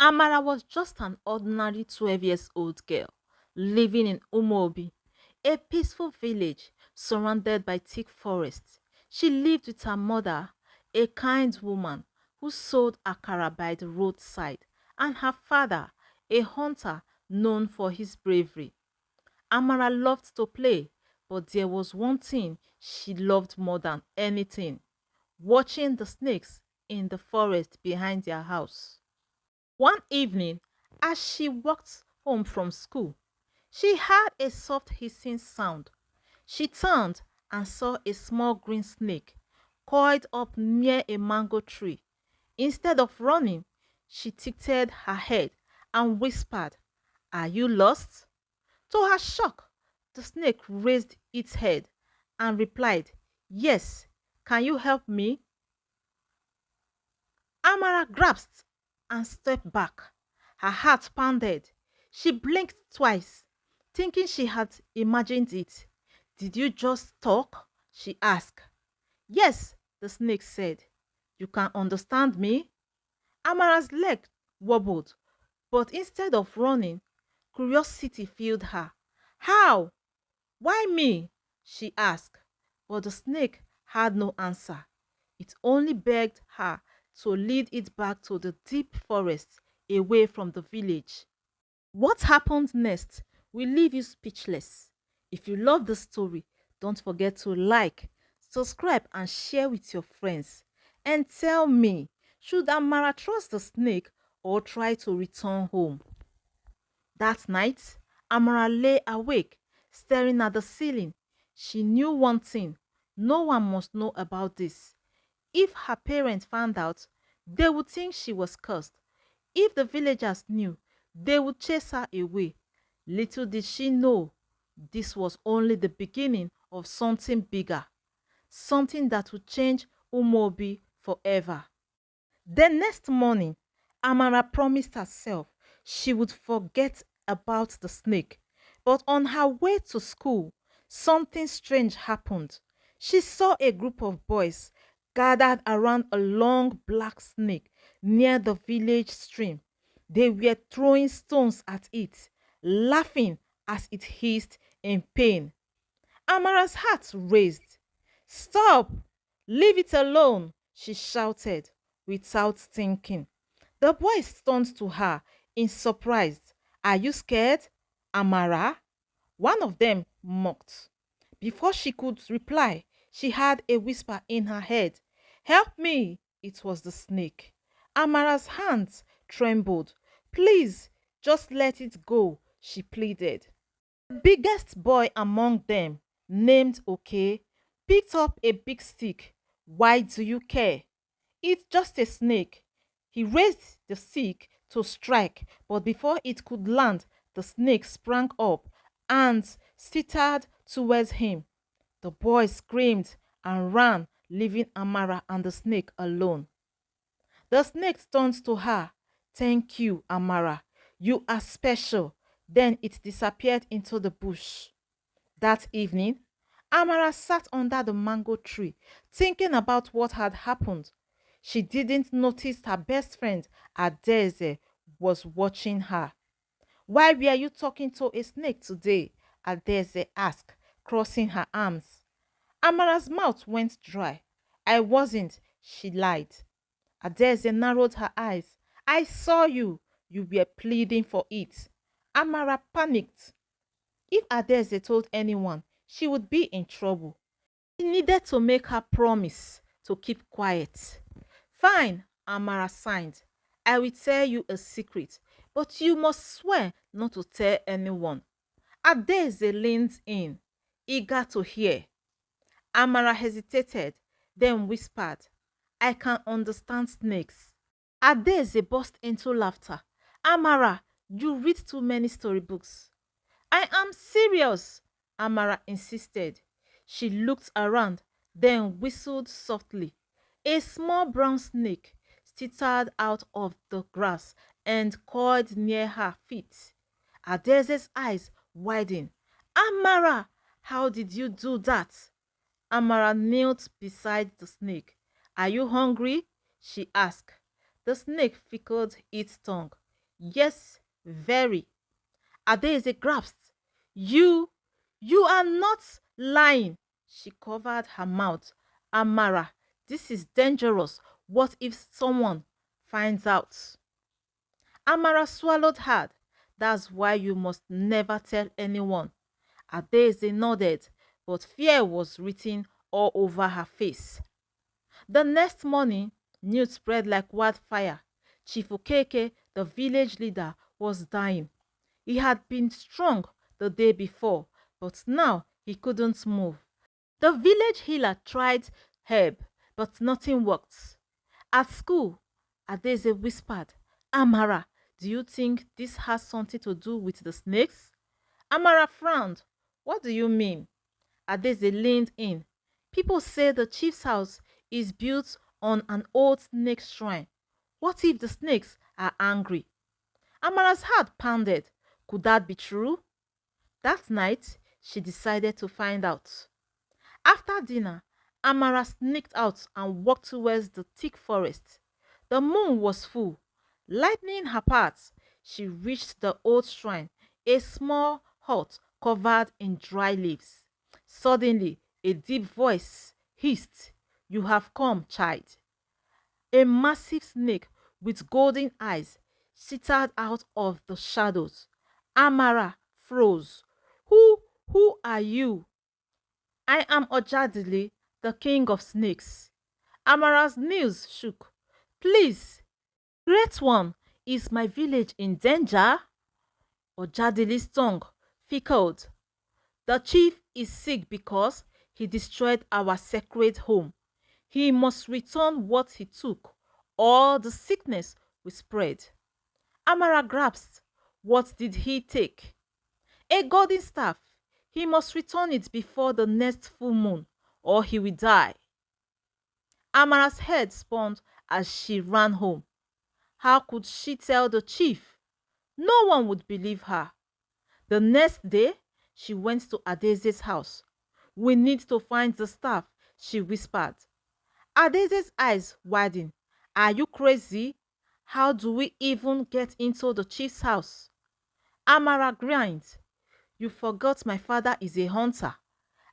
Amara was just an ordinary 12 years old girl living in Umobi, a peaceful village surrounded by thick forests. She lived with her mother, a kind woman who sold akara by the roadside, and her father, a hunter known for his bravery. Amara loved to play, but there was one thing she loved more than anything: watching the snakes in the forest behind their house. One evening, as she walked home from school, she heard a soft hissing sound. She turned and saw a small green snake coiled up near a mango tree. Instead of running, she tilted her head and whispered, "Are you lost?" To her shock, the snake raised its head and replied, "Yes, can you help me?" Amara grasped and stepped back. Her heart pounded. She blinked twice, thinking she had imagined it. "Did you just talk?" she asked. "Yes," the snake said. "You can understand me?" Amara's leg wobbled, but instead of running, curiosity filled her. "How? Why me?" she asked. But the snake had no answer. It only begged her to lead it back to the deep forest away from the village. What happened next will leave you speechless. If you love the story, don't forget to like, subscribe, and share with your friends. And tell me, should Amara trust the snake or try to return home? That night, Amara lay awake, staring at the ceiling. She knew one thing: no one must know about this. If her parents found out, they would think she was cursed. If the villagers knew, they would chase her away. Little did she know, this was only the beginning of something bigger, something that would change Umobi forever. The next morning, Amara promised herself she would forget about the snake. But on her way to school, something strange happened. She saw a group of boys gathered around a long black snake near the village stream. They were throwing stones at it, laughing as it hissed in pain. Amara's heart raised. "Stop! Leave it alone!" she shouted without thinking. The boys turned to her in surprise. "Are you scared, Amara?" One of them mocked. Before she could reply, she heard a whisper in her head. "Help me!" It was the snake. Amara's hands trembled. "Please, just let it go," she pleaded. The biggest boy among them, named Okay, picked up a big stick. "Why do you care? It's just a snake." He raised the stick to strike, but before it could land, the snake sprang up and skittered towards him. The boy screamed and ran, leaving Amara and the snake alone. The snake turned to her. "Thank you, Amara. You are special." Then it disappeared into the bush. That evening, Amara sat under the mango tree, thinking about what had happened. She didn't notice her best friend, Adeze, was watching her. "Why were you talking to a snake today?" Adeze asked, crossing her arms. Amara's mouth went dry. "I wasn't," she lied. Adeze narrowed her eyes. "I saw you. You were pleading for it." Amara panicked. If Adeze told anyone, she would be in trouble. She needed to make her promise to keep quiet. "Fine," Amara signed. "I will tell you a secret, but you must swear not to tell anyone." Adeze leaned in, eager to hear. Amara hesitated, then whispered, "I can understand snakes." Adeze burst into laughter. "Amara, you read too many storybooks." "I am serious," Amara insisted. She looked around, then whistled softly. A small brown snake skittered out of the grass and coiled near her feet. Adeze's eyes widened. "Amara, how did you do that?" Amara knelt beside the snake. "Are you hungry?" she asked. The snake fickled its tongue. Yes, very. Adaeze grasped. You, you are not lying. She covered her mouth. Amara, this is dangerous. What if someone finds out? Amara swallowed hard. That's why you must never tell anyone. Adaeze nodded, but fear was written all over her face. The next morning, news spread like wildfire. Chief Okeke, the village leader, was dying. He had been strong the day before, but now he couldn't move. The village healer tried herb, but nothing worked. At school, Adeze whispered, Amara, do you think this has something to do with the snakes? Amara frowned. What do you mean? Adeze leaned in. People say the chief's house is built on an old snake shrine. What if the snakes are angry? Amara's heart pounded. Could that be true? That night, she decided to find out. After dinner, Amara sneaked out and walked towards the thick forest. The moon was full. Lightening her path, she reached the old shrine, a small hut covered in dry leaves. Suddenly, a deep voice hissed, You have come, child. A massive snake with golden eyes sitted out of the shadows. Amara froze. Who are you? I am Ojadili, the king of snakes. Amara's knees shook. Please, great one, is my village in danger? Ojadili's tongue fickled. The chief is sick because he destroyed our sacred home. He must return what he took, or the sickness will spread. Amara grasped. What did he take? A golden staff. He must return it before the next full moon, or he will die. Amara's head spun as she ran home. How could she tell the chief? No one would believe her. The next day, she went to Adeze's house. We need to find the staff, she whispered. Adeze's eyes widened. Are you crazy? How do we even get into the chief's house? Amara grinned. You forgot my father is a hunter.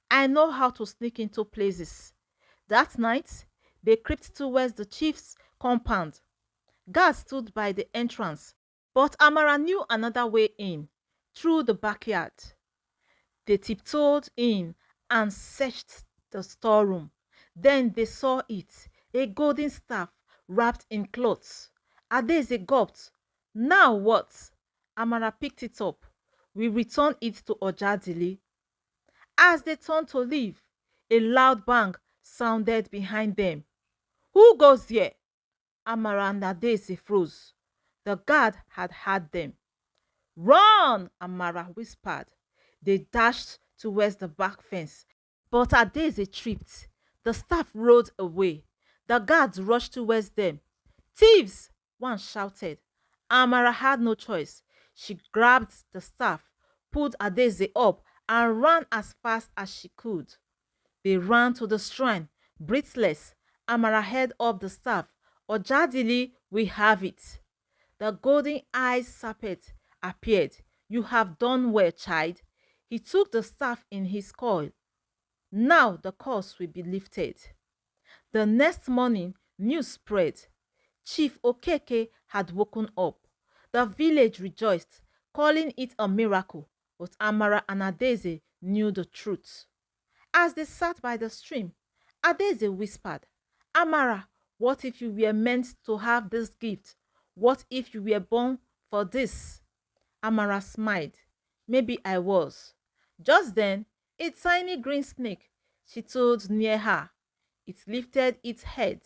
I know how to sneak into places. That night, they crept towards the chief's compound. Guards stood by the entrance, but Amara knew another way in, through the backyard. They tiptoed in and searched the storeroom. Then they saw it, a golden staff wrapped in cloths. Adeze gulped. Now what? Amara picked it up. We returned it to Ojadili. As they turned to leave, a loud bang sounded behind them. Who goes there? Amara and Adeze froze. The guard had had them. Run! Amara whispered. They dashed towards the back fence, but Adeze tripped. The staff rolled away. The guards rushed towards them. Thieves! One shouted. Amara had no choice. She grabbed the staff, pulled Adeze up, and ran as fast as she could. They ran to the shrine, breathless. Amara held up the staff. Ojadili, we have it. The golden eyed serpent appeared. You have done well, child. He took the staff in his coil. Now the curse will be lifted. The next morning, news spread. Chief Okeke had woken up. The village rejoiced, calling it a miracle, but Amara and Adeze knew the truth. As they sat by the stream, Adeze whispered, Amara, what if you were meant to have this gift? What if you were born for this? Amara smiled. Maybe I was. Just then, a tiny green snake tittled near her. It lifted its head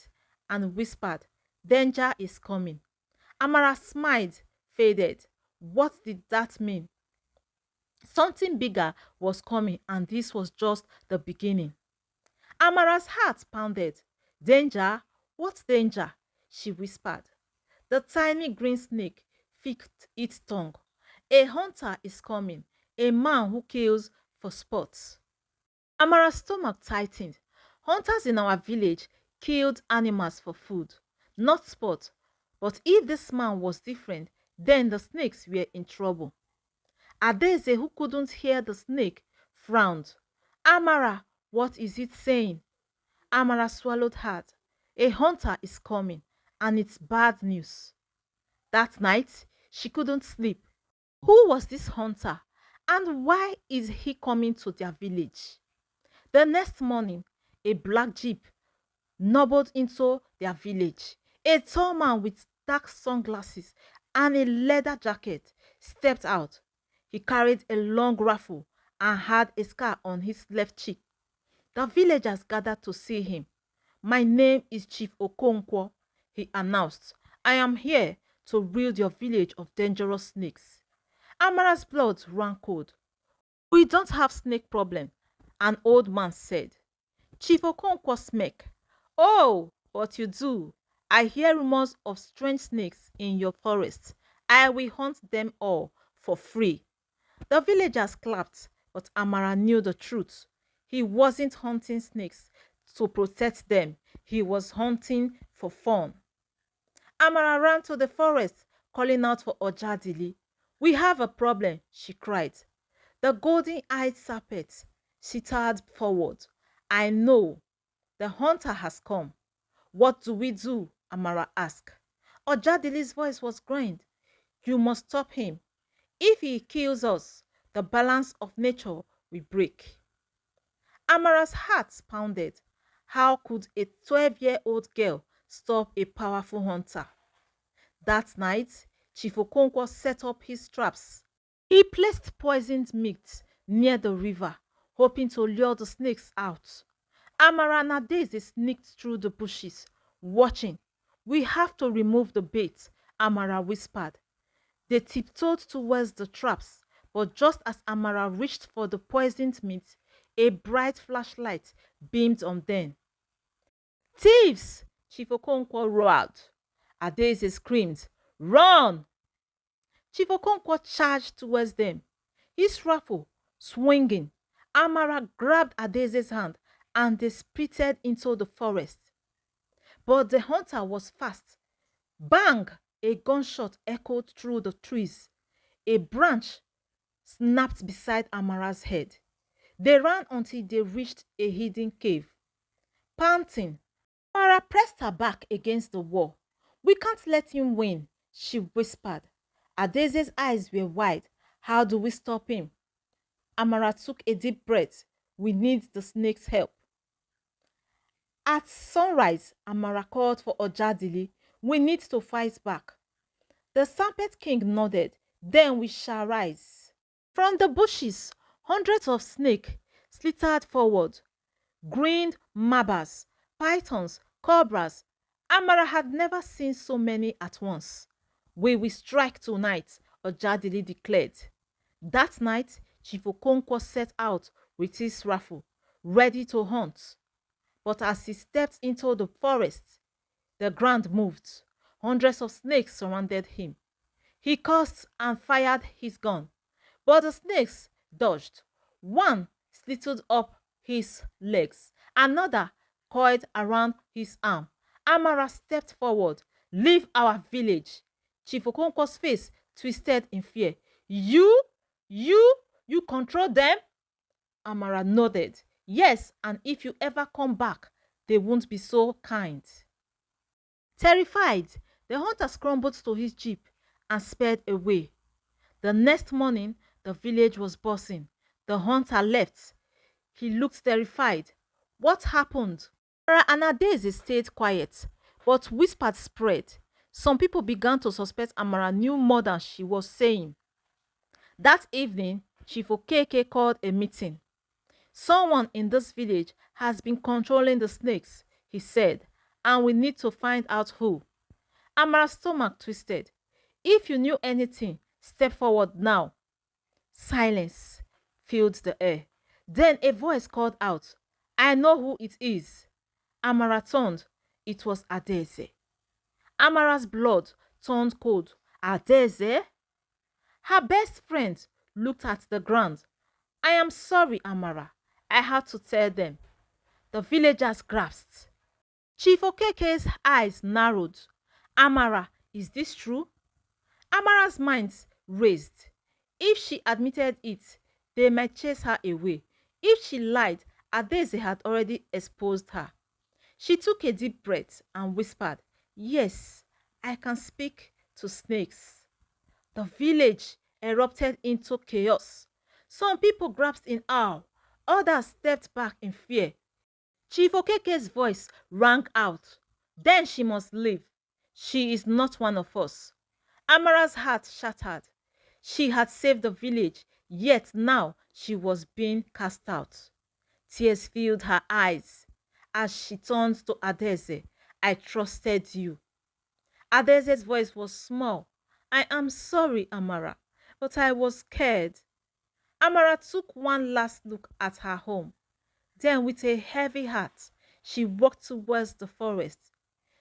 and whispered, Danger is coming. Amara smiled, faded. What did that mean? Something bigger was coming, and this was just the beginning. Amara's heart pounded. Danger? What danger? She whispered. The tiny green snake flicked its tongue. A hunter is coming, a man who kills for sports. Amara's stomach tightened. Hunters in our village killed animals for food, not sport. But if this man was different, Then the snakes were in trouble. Adaeze, who couldn't hear the snake, frowned. Amara, what is it saying? Amara swallowed hard. A hunter is coming, and it's bad news. That night, she couldn't sleep. Who was this hunter, and why is he coming to their village? The next morning, a black jeep nobbled into their village. A tall man with dark sunglasses and a leather jacket stepped out. He carried a long rifle and had a scar on his left cheek. The villagers gathered to see him. My name is Chief Okonkwo, he announced. I am here to rid your village of dangerous snakes. Amara's blood ran cold. We don't have snake problem, an old man said. Chief Okonkwo smirked. Oh, but you do. I hear rumors of strange snakes in your forest. I will hunt them all for free. The villagers clapped, but Amara knew the truth. He wasn't hunting snakes to protect them. He was hunting for fun. Amara ran to the forest, calling out for Ojadili. We have a problem, she cried. The golden-eyed serpent, she tottered forward. I know. The hunter has come. What do we do? Amara asked. Ojadili's voice was growing. You must stop him. If he kills us, the balance of nature will break. Amara's heart pounded. How could a 12-year-old girl stop a powerful hunter? That night, Chief Okonkwo set up his traps. He placed poisoned meat near the river, hoping to lure the snakes out. Amara and Adaeze sneaked through the bushes, watching. We have to remove the bait, Amara whispered. They tiptoed towards the traps, but just as Amara reached for the poisoned meat, a bright flashlight beamed on them. Thieves! Chief Okonkwo roared. Adaeze screamed, Run! Chief Okonkwo charged towards them, his rifle swinging. Amara grabbed Adaeze's hand and they sprinted into the forest. But the hunter was fast. Bang! A gunshot echoed through the trees. A branch snapped beside Amara's head. They ran until they reached a hidden cave. Panting, Amara pressed her back against the wall. We can't let him win, she whispered. Adaeze's eyes were wide. How do we stop him? Amara took a deep breath. We need the snake's help. At sunrise, Amara called for Ojadili. We need to fight back. The serpent king nodded. Then we shall rise. From the bushes, hundreds of snakes slithered forward. Green mambas, pythons, cobras. Amara had never seen so many at once. We will strike tonight, Ojadili declared. That night, Chief Okonkwo set out with his rifle, ready to hunt. But as he stepped into the forest, the ground moved. Hundreds of snakes surrounded him. He cursed and fired his gun, but the snakes dodged. One slittled up his legs, another coiled around his arm. Amara stepped forward. Leave our village. Chief Okonkwo's face twisted in fear. You control them? Amara nodded. Yes, and if you ever come back, they won't be so kind. Terrified, the hunter scrambled to his jeep and sped away. The next morning, the village was buzzing. The hunter left. He looked terrified. What happened? Amara and Adaeze stayed quiet, but whispers spread. Some people began to suspect Amara knew more than she was saying. That evening, Chief Okeke called a meeting. Someone in this village has been controlling the snakes, he said, and we need to find out who. Amara's stomach twisted. If you knew anything, step forward now. Silence filled the air. Then a voice called out, I know who it is. Amara turned. It was Adaeze. Amara's blood turned cold. Adaeze? Her best friend looked at the ground. I am sorry, Amara. I had to tell them. The villagers grasped. Chief Okeke's eyes narrowed. Amara, is this true? Amara's mind raced. If she admitted it, they might chase her away. If she lied, Adeze had already exposed her. She took a deep breath and whispered, "Yes, I can speak to snakes." The village erupted into chaos. Some people grasped in awe, others stepped back in fear. Chief Okeke's voice rang out. "Then she must leave. She is not one of us." Amara's heart shattered. She had saved the village, yet now she was being cast out. Tears filled her eyes as she turned to Adeze. "I trusted you." Adeze's voice was small. "I am sorry, Amara, but I was scared." Amara took one last look at her home. Then, with a heavy heart, she walked towards the forest.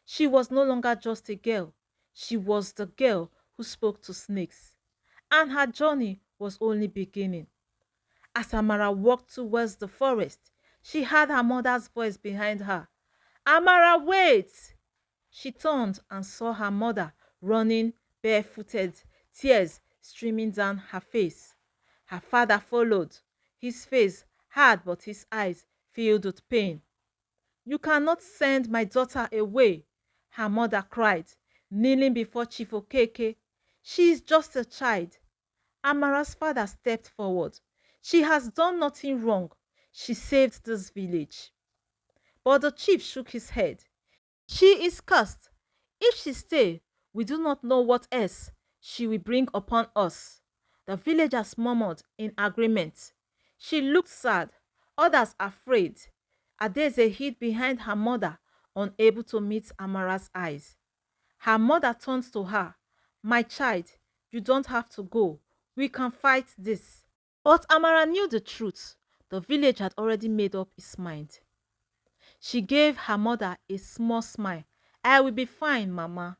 She was no longer just a girl. She was the girl who spoke to snakes. And her journey was only beginning. As Amara walked towards the forest, she heard her mother's voice behind her. "Amara, wait!" She turned and saw her mother running barefooted, tears streaming down her face. Her father followed, his face hard but his eyes filled with pain. "You cannot send my daughter away," her mother cried, kneeling before Chief Okeke. "She is just a child." Amara's father stepped forward. "She has done nothing wrong. She saved this village." But the chief shook his head. "She is cursed. If she stay, we do not know what else she will bring upon us." The villagers murmured in agreement. She looked sad, others afraid. Adeze hid behind her mother, unable to meet Amara's eyes. Her mother turned to her. "My child, you don't have to go. We can fight this." But Amara knew the truth. The village had already made up its mind. She gave her mother a small smile. "I will be fine, Mama."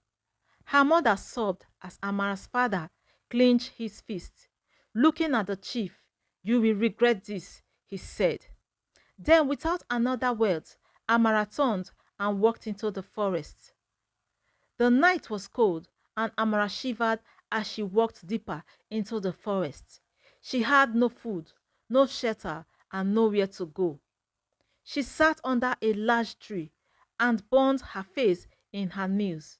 Her mother sobbed as Amara's father clenched his fist. Looking at the chief, "You will regret this," he said. Then, without another word, Amara turned and walked into the forest. The night was cold, and Amara shivered as she walked deeper into the forest. She had no food, no shelter, and nowhere to go. She sat under a large tree and burned her face in her knees.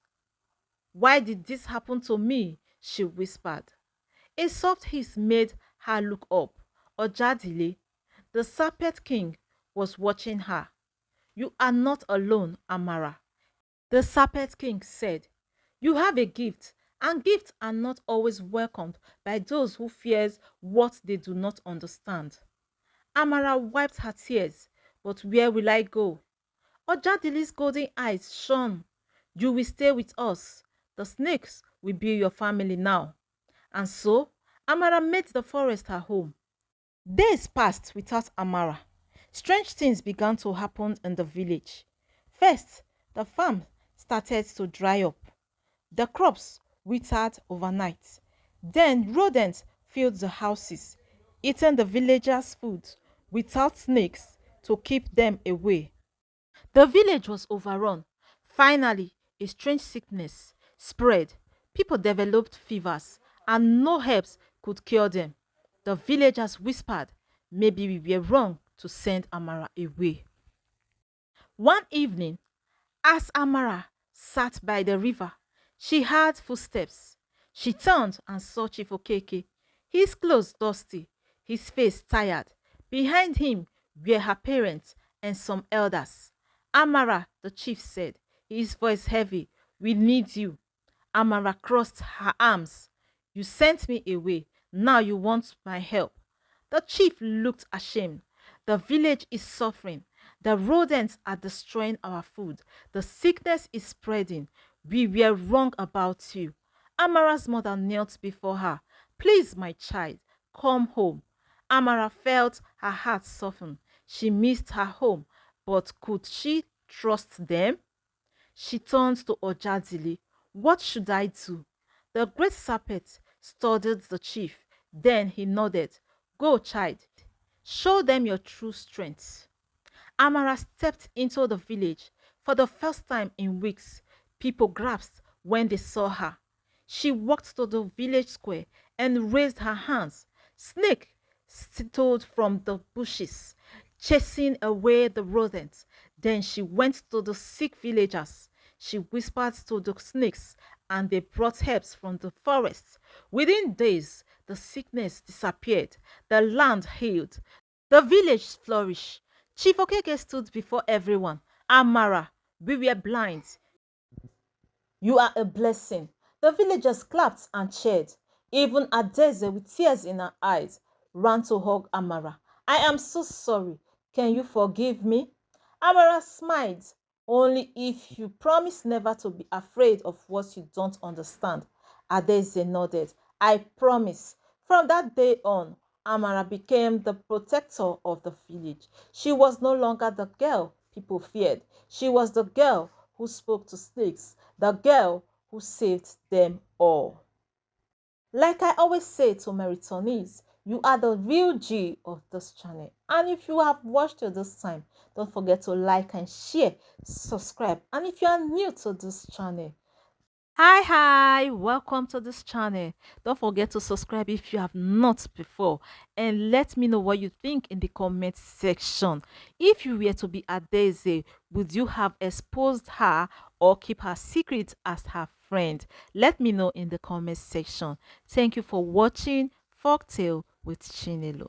"Why did this happen to me?" she whispered. A soft hiss made her look up. Ojadile, the serpent king, was watching her. "You are not alone, Amara," the serpent king said. "You have a gift, and gifts are not always welcomed by those who fear what they do not understand." Amara wiped her tears. "But where will I go?" Ojadile's golden eyes shone. "You will stay with us. The snakes will be your family now." And so, Amara made the forest her home. Days passed without Amara. Strange things began to happen in the village. First, the farm started to dry up. The crops withered overnight. Then rodents filled the houses, eating the villagers' food without snakes to keep them away. The village was overrun. Finally, a strange sickness spread. People developed fevers, and no herbs could cure them. The villagers whispered, "Maybe we were wrong to send Amara away." One evening, as Amara sat by the river, she heard footsteps. She turned and saw Chief Okeke, his clothes dusty, his face tired. Behind him were her parents and some elders. "Amara," the chief said, his voice heavy, "we need you." Amara crossed her arms. "You sent me away. Now you want my help." The chief looked ashamed. "The village is suffering. The rodents are destroying our food. The sickness is spreading. We were wrong about you." Amara's mother knelt before her. "Please, my child, come home." Amara felt her heart soften. She missed her home, but could she trust them? She turned to Ojadili. "What should I do?" The great serpent studied the chief. Then he nodded. "Go, child. Show them your true strength." Amara stepped into the village. For the first time in weeks, people gasped when they saw her. She walked to the village square and raised her hands. Snake stood from the bushes, chasing away the rodents. Then she went to the sick villagers. She whispered to the snakes, and they brought herbs from the forest. Within days, the sickness disappeared, the land healed, the village flourished. Chief Okeke stood before everyone. Amara, we were blind. You are a blessing. The villagers clapped and cheered. Even Adeze, with tears in her eyes, ran to hug Amara. I am so sorry. Can you forgive me? Amara smiled. Only if you promise never to be afraid of what you don't understand. Adeze nodded. I promise. From that day on, Amara became the protector of the village. She was no longer the girl people feared. She was the girl who spoke to snakes, the girl who saved them all. Like I always say to my returnees, you are the real G of this channel. And if you have watched it this time, don't forget to like and share, subscribe. And if you are new to this channel, hi, welcome to this channel. Don't forget to subscribe if you have not before, and let me know what you think in the comment section. If you were to be Adeze, would you have exposed her or keep her secret as her friend? Let me know in the comment section. Thank you for watching Folktale with Chinelo.